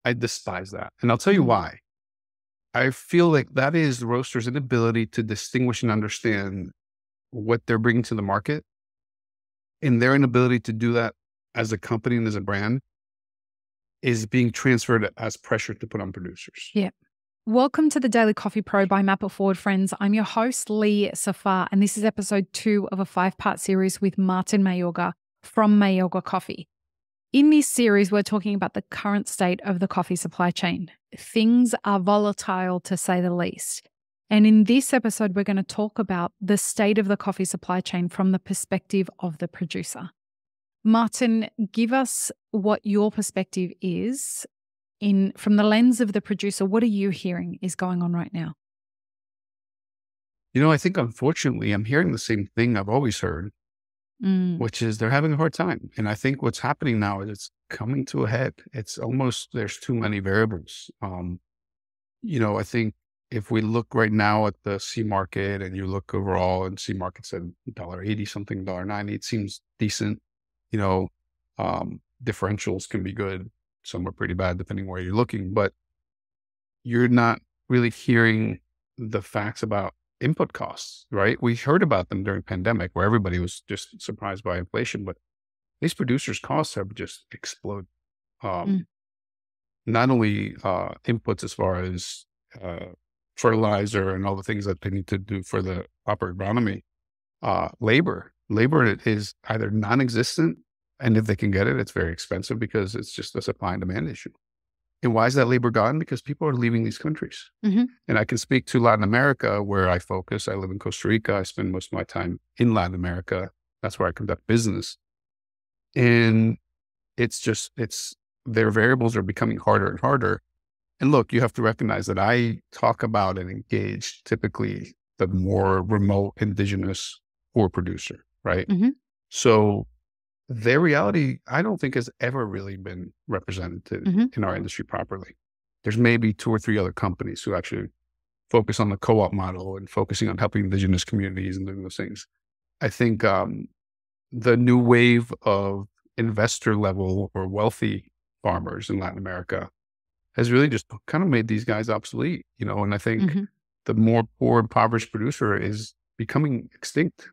I despise that. And I'll tell you Mm. why. I feel like that is the roaster's inability to distinguish and understand what they're bringing to the market, and their inability to do that as a company and as a brand is being transferred as pressure to put on producers. Yeah. Welcome to the Daily Coffee Pro by Map It Forward, friends. I'm your host, Lee Safar, and this is episode 2 of a 5-part series with Martin Mayorga from Mayorga Coffee. In this series, we're talking about the current state of the coffee supply chain. Things are volatile, to say the least. And in this episode, we're going to talk about the state of the coffee supply chain from the perspective of the producer. Martin, give us what your perspective is from the lens of the producer. What are you hearing is going on right now? I think unfortunately, I'm hearing the same thing I've always heard, which is they're having a hard time. And I think what's happening now is it's coming to a head. It's almost, there's too many variables. I think if we look right now at the C market and you look overall and C market's at $1.80 something, $1.90, it seems decent. Differentials can be good. Some are pretty bad depending where you're looking, but you're not really hearing the facts about input costs, right? We heard about them during pandemic where everybody was just surprised by inflation, but these producers' costs have just exploded. Not only inputs as far as fertilizer and all the things that they need to do for the proper agronomy, labor is either non-existent, and if they can get it, it's very expensive because it's just a supply and demand issue. And why is that labor gone? Because people are leaving these countries. Mm-hmm. And I can speak to Latin America where I focus. I live in Costa Rica. I spend most of my time in Latin America. That's where I conduct business. And their variables are becoming harder and harder. And look, you have to recognize that I talk about and engage typically the more remote indigenous poor producer, right? Mm-hmm. So their reality, I don't think has ever really been represented in our industry properly. There's maybe 2 or 3 other companies who actually focus on the co-op model and focusing on helping indigenous communities and doing those things. I think the new wave of investor level or wealthy farmers in Latin America has really just kind of made these guys obsolete, and I think the more poor, impoverished producer is becoming extinct.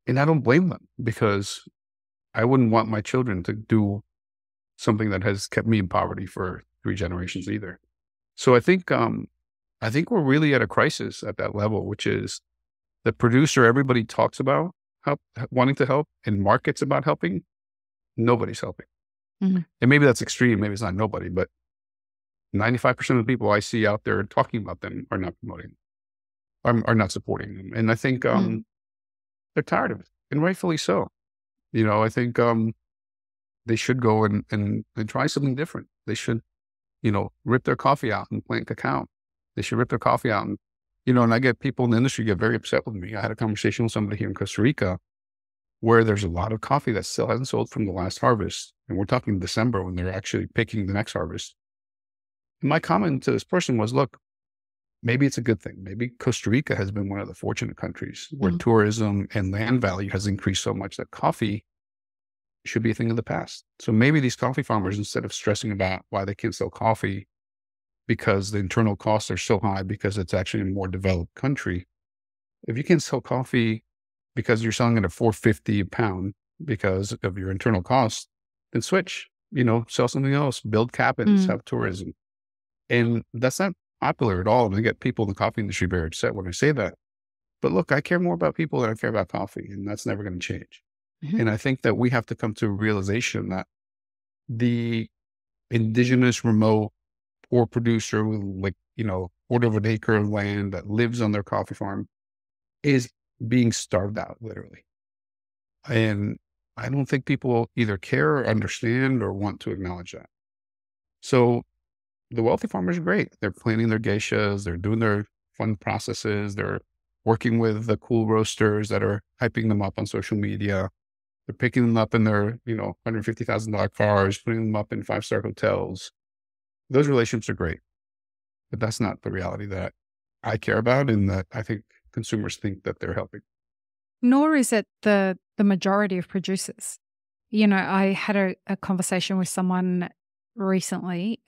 And I don't blame them because I wouldn't want my children to do something that has kept me in poverty for 3 generations either. So I think we're really at a crisis at that level, which is the producer everybody talks about wanting to help and markets about helping. Nobody's helping. And maybe that's extreme. Maybe it's not nobody, but 95% of the people I see out there talking about them are not promoting, are not supporting them. And I think they're tired of it, and rightfully so. I think they should go and try something different. They should, rip their coffee out and plant cacao. They should rip their coffee out and I get people in the industry get very upset with me. I had a conversation with somebody here in Costa Rica where there's a lot of coffee that still hasn't sold from the last harvest. And we're talking December when they're actually picking the next harvest. And my comment to this person was, look, maybe it's a good thing. Maybe Costa Rica has been one of the fortunate countries where tourism and land value has increased so much that coffee should be a thing of the past. So maybe these coffee farmers, instead of stressing about why they can't sell coffee because the internal costs are so high because it's actually a more developed country, if you can't sell coffee because you're selling it at $4.50 a pound because of your internal costs, then switch, sell something else, build cabins, have tourism. And that's not popular at all. And I get people in the coffee industry very upset when I say that. But look, I care more about people than I care about coffee, and that's never going to change. And I think that we have to come to a realization that the indigenous, remote, poor producer with quarter of an acre of land that lives on their coffee farm is being starved out, literally. And I don't think people either care or understand or want to acknowledge that. So the wealthy farmers are great. They're planting their geishas. They're doing their fun processes. They're working with the cool roasters that are hyping them up on social media. They're picking them up in their, $150,000 cars, putting them up in 5-star hotels. Those relationships are great, but that's not the reality that I care about and that I think consumers think that they're helping. Nor is it the majority of producers. I had a conversation with someone recently,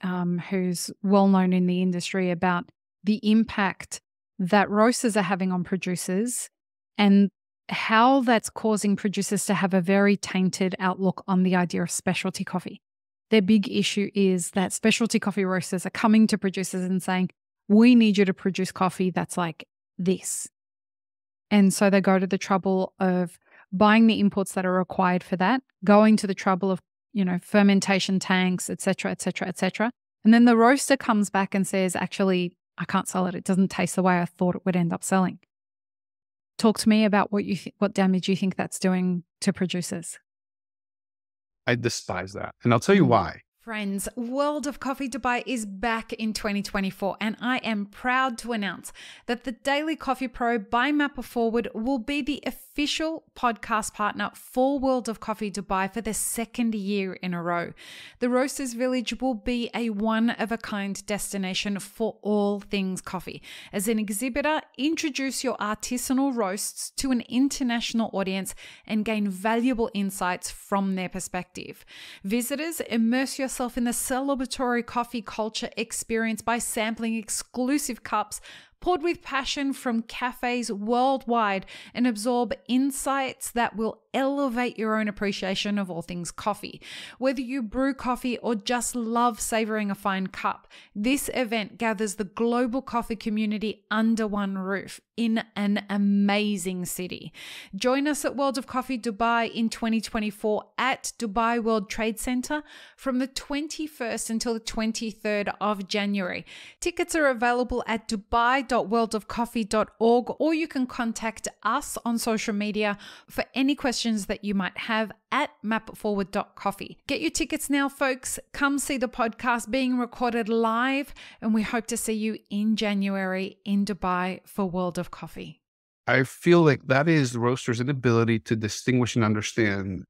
who's well known in the industry, about the impact that roasters are having on producers and how that's causing producers to have a very tainted outlook on the idea of specialty coffee. Their big issue is that specialty coffee roasters are coming to producers and saying, we need you to produce coffee that's like this. And so they go to the trouble of buying the inputs that are required for that, going to the trouble of, fermentation tanks, et cetera, et cetera, et cetera. And then the roaster comes back and says, actually, I can't sell it. It doesn't taste the way I thought it would end up selling. Talk to me about what damage you think that's doing to producers. I despise that. And I'll tell you why. Friends, World of Coffee Dubai is back in 2024, and I am proud to announce that the Daily Coffee Pro by Mapper Forward will be the official podcast partner for World of Coffee Dubai for the second year in a row. The Roasters Village will be a one-of-a-kind destination for all things coffee. As an exhibitor, introduce your artisanal roasts to an international audience and gain valuable insights from their perspective. Visitors, immerse yourself in the celebratory coffee culture experience by sampling exclusive cups poured with passion from cafes worldwide, and absorb insights that will elevate your own appreciation of all things coffee. Whether you brew coffee or just love savoring a fine cup, this event gathers the global coffee community under one roof in an amazing city. Join us at World of Coffee Dubai in 2024 at Dubai World Trade Center from the 21st until the 23rd of January. Tickets are available at dubai.worldofcoffee.org, or you can contact us on social media for any questions that you might have at mapforward.coffee. Get your tickets now, folks. Come see the podcast being recorded live, and we hope to see you in January in Dubai for World of Coffee. I feel like that is the roaster's inability to distinguish and understand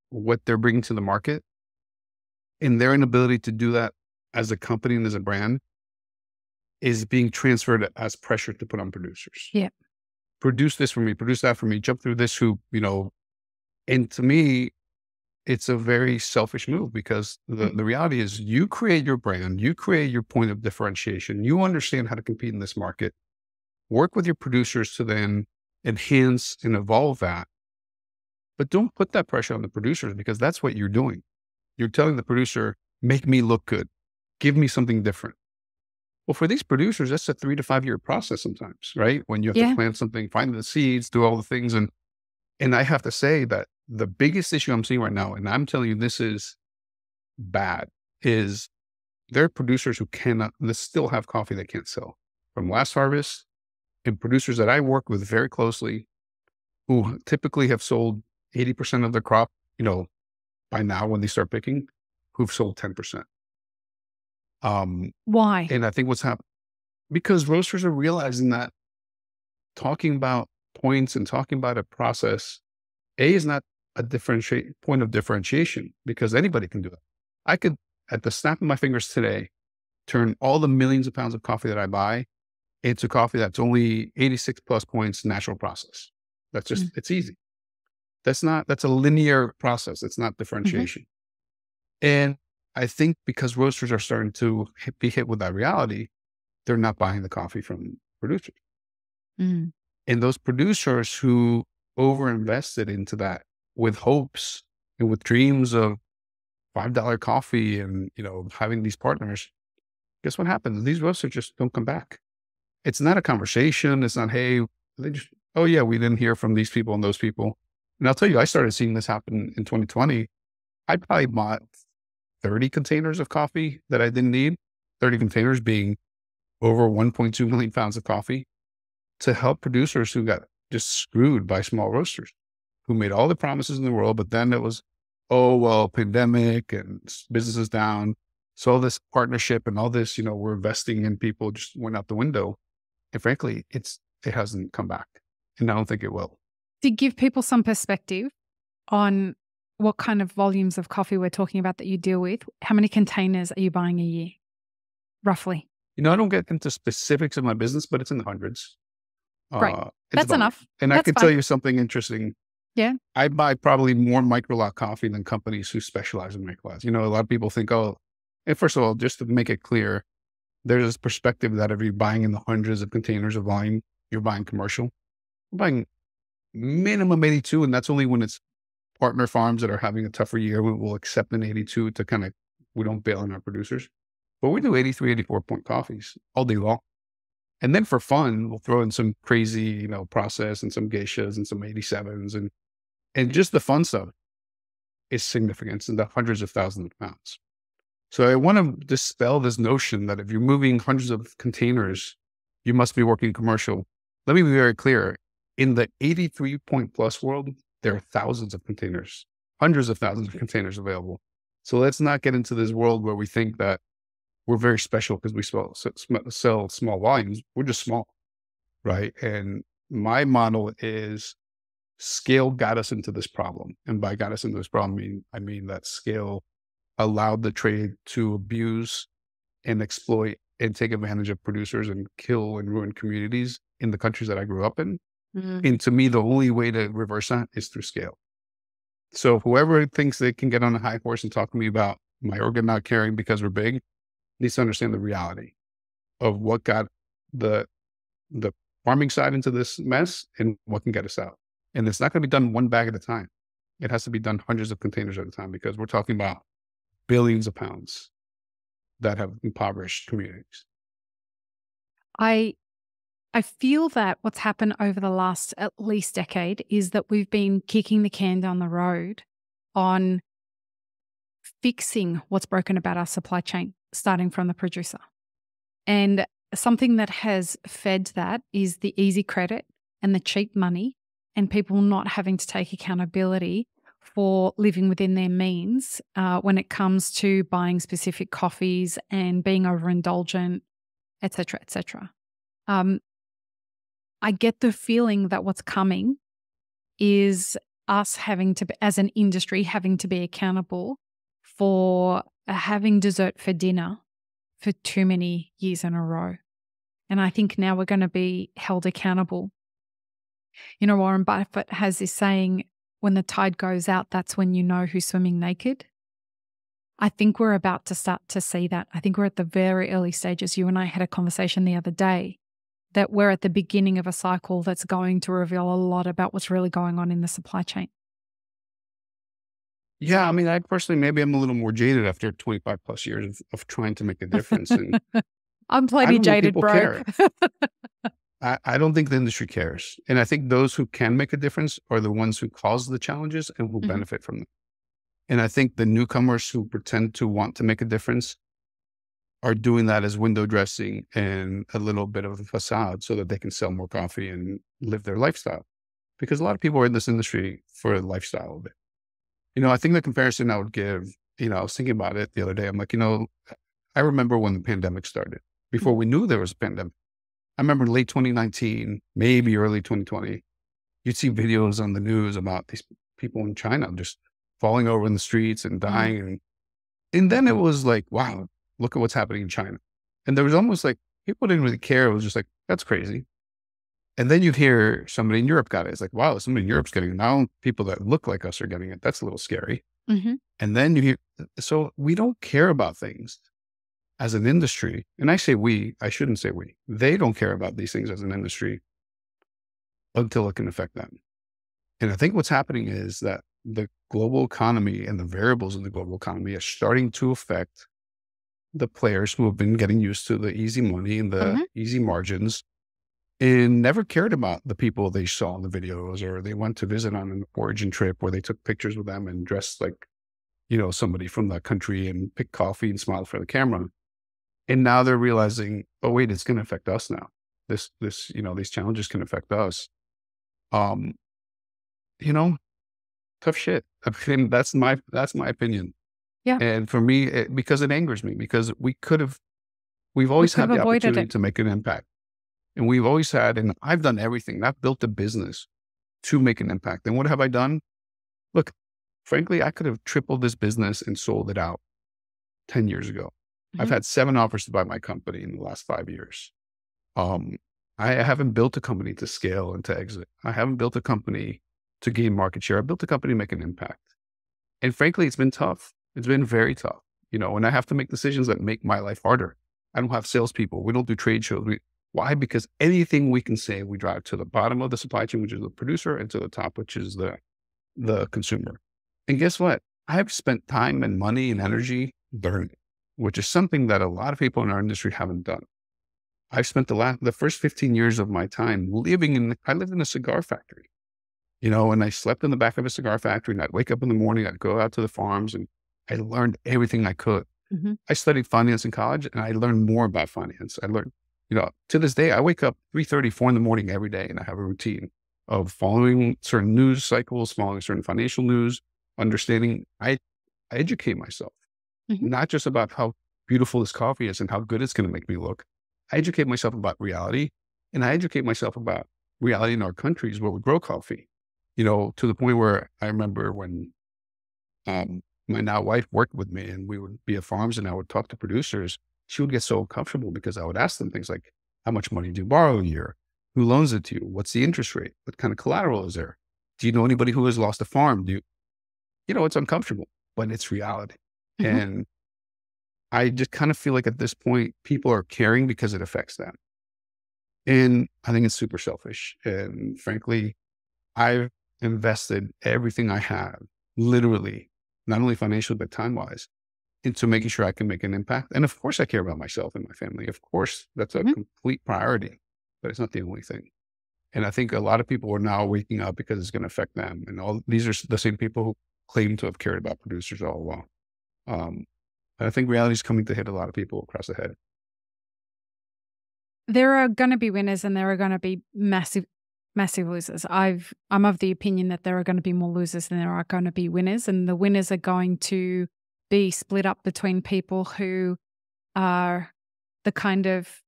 what they're bringing to the market, and their inability to do that as a company and as a brand is being transferred as pressure to put on producers. Yeah. Produce this for me, produce that for me, jump through this hoop, And to me, it's a very selfish move, because the reality is you create your brand, you create your point of differentiation, you understand how to compete in this market, work with your producers to then enhance and evolve that. But don't put that pressure on the producers, because that's what you're doing. You're telling the producer, make me look good, give me something different. Well, for these producers, that's a 3 to 5 year process sometimes, right? When you have to plant something, find the seeds, do all the things. And I have to say that the biggest issue I'm seeing right now, and I'm telling you this is bad, is there are producers who still have coffee they can't sell from last harvest, and producers that I work with very closely who typically have sold 80% of their crop, by now when they start picking, who've sold 10%. Why? And I think what's happened, because roasters are realizing that talking about points and talking about a process, is not a point of differentiation, because anybody can do it. I could, at the snap of my fingers today, turn all the millions of pounds of coffee that I buy into coffee that's only 86 plus points natural process. That's just, it's easy. That's a linear process. It's not differentiation. And I think because roasters are starting to be hit with that reality, they're not buying the coffee from producers. And those producers who overinvested into that with hopes and with dreams of $5 coffee and, having these partners, guess what happens? These roasters just don't come back. It's not a conversation. It's not, hey, they just, oh yeah, we didn't hear from these people and those people. And I'll tell you, I started seeing this happen in 2020. I probably bought 30 containers of coffee that I didn't need, 30 containers being over 1.2 million pounds of coffee, to help producers who got just screwed by small roasters who made all the promises in the world, but then it was, oh, well, pandemic and business is down. So all this partnership and all this, we're investing in people just went out the window. And frankly, it hasn't come back. And I don't think it will. To give people some perspective on what kind of volumes of coffee we're talking about that you deal with, how many containers are you buying a year, roughly? I don't get into specifics of my business, but it's in the hundreds. Great. That's enough. And That's I can fine. tell you something interesting. Yeah. I buy probably more micro lot coffee than companies who specialize in micro lots. A lot of people think, oh, And first of all, just to make it clear, there's this perspective that if you're buying in the hundreds of containers of volume, you're buying commercial. You're buying minimum 82, and that's only when it's partner farms that are having a tougher year. We will accept an 82 to kind of, we don't bail on our producers. But we do 83, 84 point coffees all day long. And then for fun, we'll throw in some crazy, process and some geishas and some 87s and just the fun stuff is significant in the hundreds of thousands of pounds. So I want to dispel this notion that if you're moving hundreds of containers, you must be working commercial. Let me be very clear. In the 83 point plus world, there are thousands of containers, hundreds of thousands of containers available. So let's not get into this world where we think that we're very special because we sell small volumes. We're just small, right? And my model is scale got us into this problem. And by got us into this problem, I mean that scale allowed the trade to abuse and exploit and take advantage of producers and kill and ruin communities in the countries that I grew up in. Mm-hmm. And to me, the only way to reverse that is through scale. So whoever thinks they can get on a high horse and talk to me about Mayorga not caring because we're big needs to understand the reality of what got the farming side into this mess and what can get us out. And it's not going to be done one bag at a time. It has to be done hundreds of containers at a time because we're talking about billions of pounds that have impoverished communities. I feel that what's happened over the last at least decade is that we've been kicking the can down the road on fixing what's broken about our supply chain, starting from the producer. And something that has fed that is the easy credit and the cheap money and people not having to take accountability for living within their means when it comes to buying specific coffees and being overindulgent, et cetera, et cetera. I get the feeling that what's coming is us having to, as an industry, having to be accountable for having dessert for dinner for too many years in a row. And I think now we're going to be held accountable. Warren Buffett has this saying, when the tide goes out, that's when you know who's swimming naked. I think we're about to start to see that. I think we're at the very early stages. You and I had a conversation the other day that we're at the beginning of a cycle that's going to reveal a lot about what's really going on in the supply chain. Yeah, I mean, I personally, maybe I'm a little more jaded after 25 plus years of trying to make a difference. And I'm plenty jaded, bro. I don't think the industry cares. And I think those who can make a difference are the ones who cause the challenges and will benefit from them. And I think the newcomers who pretend to want to make a difference are doing that as window dressing and a little bit of a facade so that they can sell more coffee and live their lifestyle. Because a lot of people are in this industry for a lifestyle of it. I think the comparison I would give, I was thinking about it the other day. I'm like, I remember when the pandemic started, before we knew there was a pandemic. I remember late 2019, maybe early 2020, you'd see videos on the news about these people in China just falling over in the streets and dying. And then it was like, wow, look at what's happening in China. And there was almost like, people didn't really care. It was just like, that's crazy. And then you'd hear somebody in Europe got it. It's like, wow, somebody in Europe's getting it. Now people that look like us are getting it. That's a little scary. Mm-hmm. And then you hear, so we don't care about things as an industry. And I say we, I shouldn't say we. They don't care about these things as an industry until it can affect them. And I think what's happening is that the global economy and the variables in the global economy are starting to affect the players who have been getting used to the easy money and the easy margins and never cared about the people they saw in the videos, or they went to visit on an origin trip where they took pictures with them and dressed like, somebody from that country and picked coffee and smiled for the camera. And now they're realizing, oh wait, it's going to affect us now. These challenges can affect us. Tough shit. I mean, that's my opinion. Yeah. And for me, because it angers me, because we've always had the opportunity to make an impact. And we've always had, and I've done everything. I've built a business to make an impact. And what have I done? Look, frankly, I could have tripled this business and sold it out 10 years ago. I've had 7 offers to buy my company in the last 5 years. I haven't built a company to scale and to exit. I haven't built a company to gain market share. I built a company to make an impact. And frankly, it's been tough. It's been very tough. and I have to make decisions that make my life harder. I don't have salespeople. We don't do trade shows. Why? Because anything we can say, we drive to the bottom of the supply chain, which is the producer, and to the top, which is the consumer. And guess what? I've spent time and money and energy learning, which is something that a lot of people in our industry haven't done. I've spent the first 15 years of my time I lived in a cigar factory, and I slept in the back of a cigar factory, and I'd wake up in the morning, I'd go out to the farms, and I learned everything I could. Mm-hmm. I studied finance in college, and I learned more about finance. I learned, to this day, I wake up 3:30, 4 in the morning every day, and I have a routine of following certain news cycles, following certain financial news, understanding. I educate myself, Mm-hmm. not just about how beautiful this coffee is and how good it's going to make me look. I educate myself about reality, and I educate myself about reality in our countries where we grow coffee, to the point where I remember when my now wife worked with me and we would be at farms and I would talk to producers. She would get so uncomfortable because I would ask them things like, how much money do you borrow a year? Who loans it to you? What's the interest rate? What kind of collateral is there? Do you know anybody who has lost a farm? It's uncomfortable, but it's reality. Mm-hmm. And I just kind of feel like at this point, people are caring because it affects them. And I think it's super selfish. And frankly, I've invested everything I have, literally, not only financially, but time-wise, into making sure I can make an impact. And of course, I care about myself and my family. Of course, that's a Mm-hmm. complete priority, but it's not the only thing. And I think a lot of people are now waking up because it's going to affect them. And all these are the same people who claim to have cared about producers all along. And I think reality is coming to hit a lot of people across the head. There are going to be winners and there are going to be massive losers. I'm of the opinion that there are going to be more losers than there are going to be winners, and the winners are going to be split up between people who are the kind of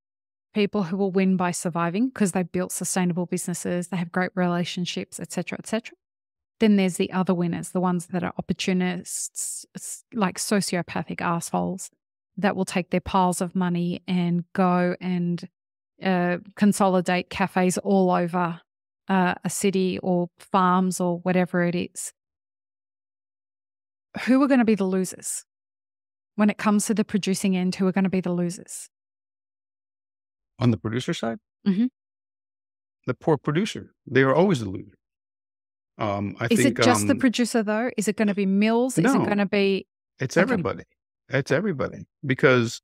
people who will win by surviving because they built sustainable businesses, they have great relationships, etc., etc. Then there's the other winners, the ones that are opportunists, like sociopathic assholes that will take their piles of money and go and consolidate cafes all over a city or farms or whatever it is. Who are going to be the losers? When it comes to the producing end, who are going to be the losers? On the producer side, Mm-hmm. the poor producer, they are always the loser. Is it just the producer though? Is it going to be mills? No, is it going to be? It's Okay. everybody. It's everybody because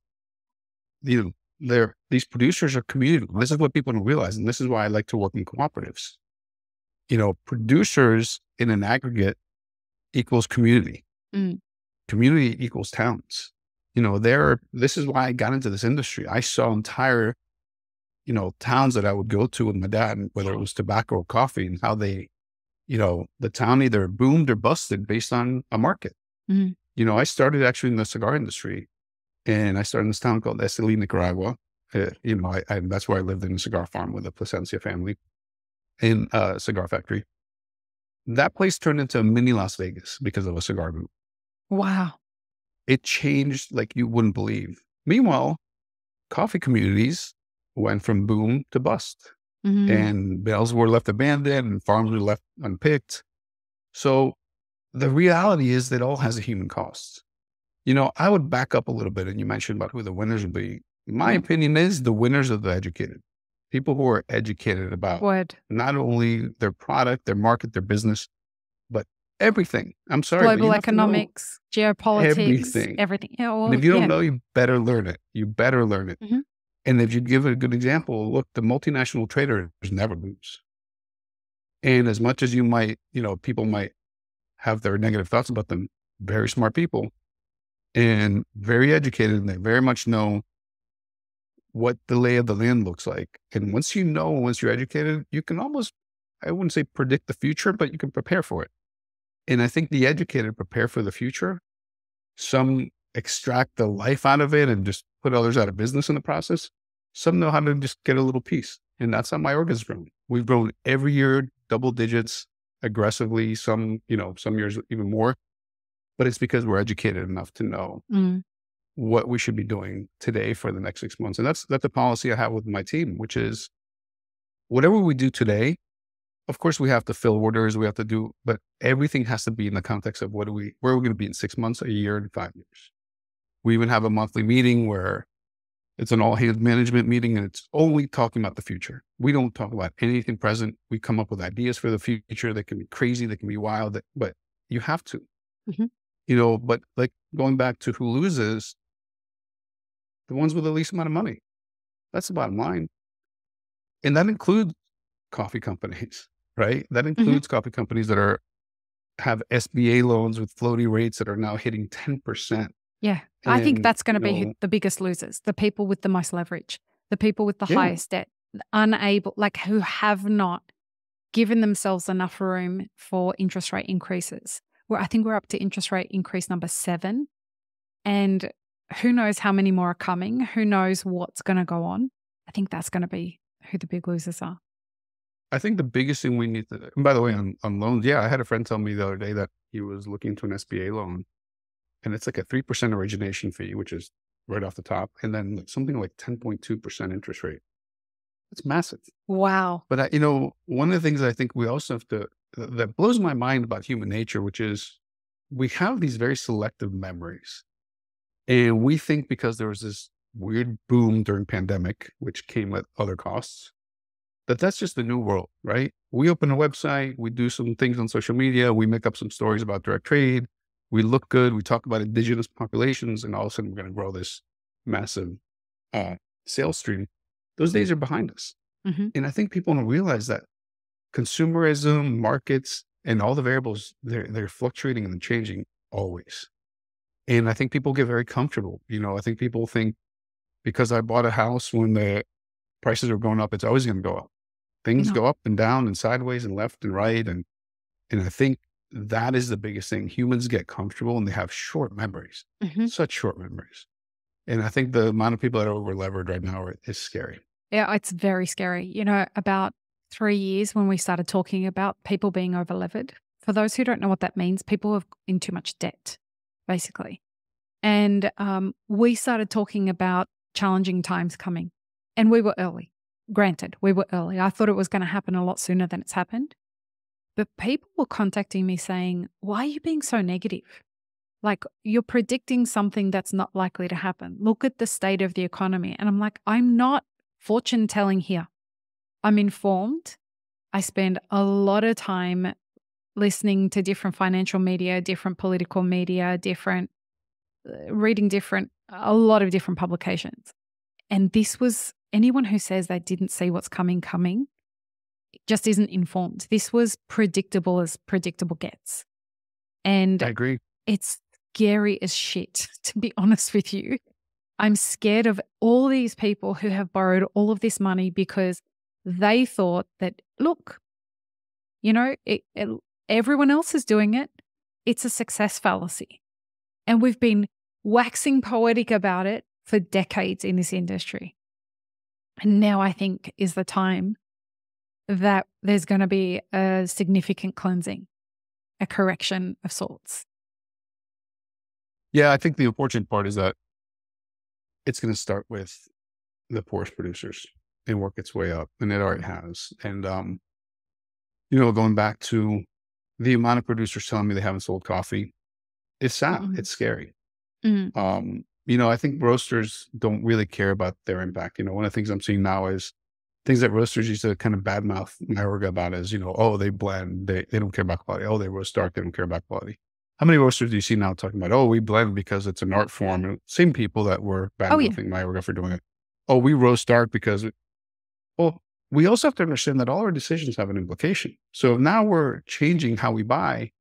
these producers are community. This is what people don't realize, and this is why I like to work in cooperatives. Producers in an aggregate equals community. Mm. Community equals towns. This is why I got into this industry. I saw entire, towns that I would go to with my dad, whether it was tobacco or coffee, and how they, the town either boomed or busted based on a market. Mm. I started actually in the cigar industry, and I started in this town called Esteli, Nicaragua. That's where I lived in a cigar farm with the Plasencia family in a cigar factory. That place turned into a mini Las Vegas because of a cigar boom. Wow. It changed like you wouldn't believe. Meanwhile, coffee communities went from boom to bust, Mm-hmm. and bales were left abandoned and farms were left unpicked. So the reality is that all has a human cost. I would back up a little bit, and you mentioned about who the winners would be. My opinion is the winners are the educated. People who are educated about not only their product, their market, their business, but everything. I'm sorry. Global economics, geopolitics, everything. Yeah, and if you don't know, you better learn it. Mm-hmm. And if you give it a good example, look, the multinational traders never lose. And as much as you might, people might have their negative thoughts about them, very smart people and very educated, and they very much know what the lay of the land looks like. And once you're educated, you can almost, I wouldn't say predict the future, but you can prepare for it. And I think the educated prepare for the future. Some extract the life out of it and just put others out of business in the process. Some know how to just get a little piece. And that's how Mayorga's grown. We've grown every year, double digits, aggressively, some years even more. But it's because we're educated enough to know what we should be doing today for the next 6 months. And that's the policy I have with my team, which is whatever we do today, of course we have to fill orders, but everything has to be in the context of where are we going to be in 6 months, a year, and 5 years. We even have a monthly meeting where it's an all hands management meeting, and it's only talking about the future. We don't talk about anything present. We come up with ideas for the future. They can be crazy. They can be wild, but you have to, but like going back to who loses, the ones with the least amount of money. That's the bottom line. And that includes coffee companies, right? That includes coffee companies that have SBA loans with floating rates that are now hitting 10%. Yeah. I think that's going to be the biggest losers, the people with the most leverage, the people with the highest debt, unable, like who have not given themselves enough room for interest rate increases. I think we're up to interest rate increase number 7. And who knows how many more are coming? Who knows what's going to go on? I think that's going to be who the big losers are. I think the biggest thing we need to, and by the way, on loans, I had a friend tell me the other day that he was looking to an SBA loan, and it's like a 3% origination fee, which is right off the top, and then something like 10.2% interest rate. It's massive. Wow. But, one of the things I think we also have to, that blows my mind about human nature, which is we have these very selective memories. And we think because there was this weird boom during pandemic, which came at other costs, that's just the new world, right? We open a website, we do some things on social media, we make up some stories about direct trade, we look good, we talk about indigenous populations, and all of a sudden we're going to grow this massive sales stream. Those days are behind us. And I think people don't realize that consumerism, markets, and all the variables, they're fluctuating and changing always. And I think people get very comfortable. I think people think because I bought a house when the prices are going up, it's always going to go up. Things go up and down and sideways and left and right. And I think that is the biggest thing. Humans get comfortable and they have short memories, such short memories. And I think the amount of people that are over levered right now is scary. Yeah, it's very scary. About 3 years when we started talking about people being over levered. For those who don't know what that means, people are in too much debt, basically. And we started talking about challenging times coming. And we were early. Granted, we were early. I thought it was going to happen a lot sooner than it's happened. But people were contacting me saying, why are you being so negative? Like, you're predicting something that's not likely to happen. Look at the state of the economy. And I'm like, I'm not fortune telling here. I'm informed. I spend a lot of time listening to different financial media, different political media, reading a lot of different publications. And this was, anyone who says they didn't see what's coming just isn't informed. This was predictable as predictable gets. And I agree. It's scary as shit, to be honest with you. I'm scared of all these people who have borrowed all of this money because they thought that, look, everyone else is doing it. It's a success fallacy. And we've been waxing poetic about it for decades in this industry. And now I think is the time that there's going to be a significant cleansing, a correction of sorts. Yeah, I think the unfortunate part is that it's going to start with the poorest producers and work its way up, and it already has. And, going back to the amount of producers telling me they haven't sold coffee, it's sad. It's scary. I think roasters don't really care about their impact. One of the things I'm seeing now is things that roasters used to kind of badmouth Mayorga about is, they blend, they don't care about quality. Oh, they roast dark, they don't care about quality. How many roasters do you see now talking about, we blend because it's an art form? And same people that were badmouthing Mayorga for doing it. We roast dark because, we also have to understand that all our decisions have an implication. So if now we're changing how we buy,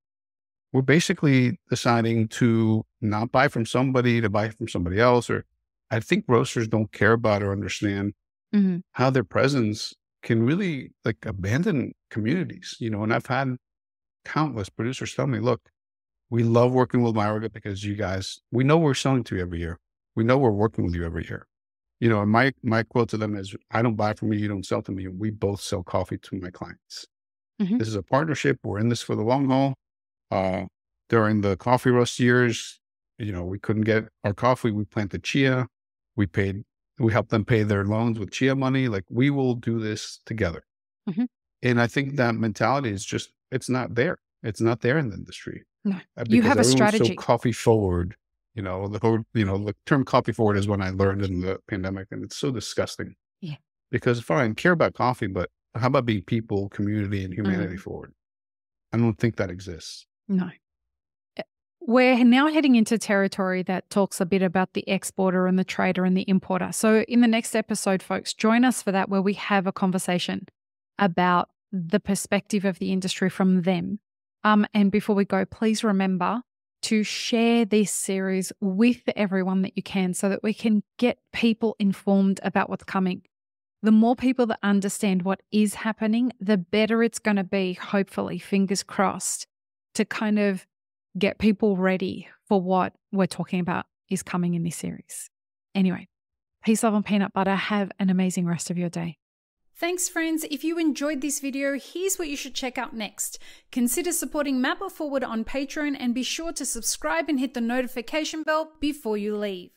we're basically deciding to not buy from somebody, to buy from somebody else. Or I think roasters don't care about or understand how their presence can really abandon communities, and I've had countless producers tell me, look, we love working with Mayorga because you guys, we know we're selling to you every year. We know we're working with you every year. And my quote to them is, I don't buy from you, you don't sell to me. We both sell coffee to my clients. This is a partnership. We're in this for the long haul. During the coffee roast years, we couldn't get our coffee. We planted chia. We helped them pay their loans with chia money. We will do this together. And I think that mentality is it's not there. It's not there in the industry. No, you have a strategy. So coffee forward. The term coffee forward is one I learned in the pandemic, and it's so disgusting. Yeah. Because fine, care about coffee, but how about being people, community, and humanity forward? I don't think that exists. No. We're now heading into territory that talks a bit about the exporter and the trader and the importer. So in the next episode, folks, join us for that, where we have a conversation about the perspective of the industry from them. And before we go, please remember to share this series with everyone that you can so that we can get people informed about what's coming. The more people that understand what is happening, the better it's going to be, hopefully, fingers crossed, to kind of get people ready for what we're talking about is coming in this series. Anyway, peace, love, and peanut butter. Have an amazing rest of your day. Thanks, friends. If you enjoyed this video, here's what you should check out next. Consider supporting Map It Forward on Patreon, and be sure to subscribe and hit the notification bell before you leave.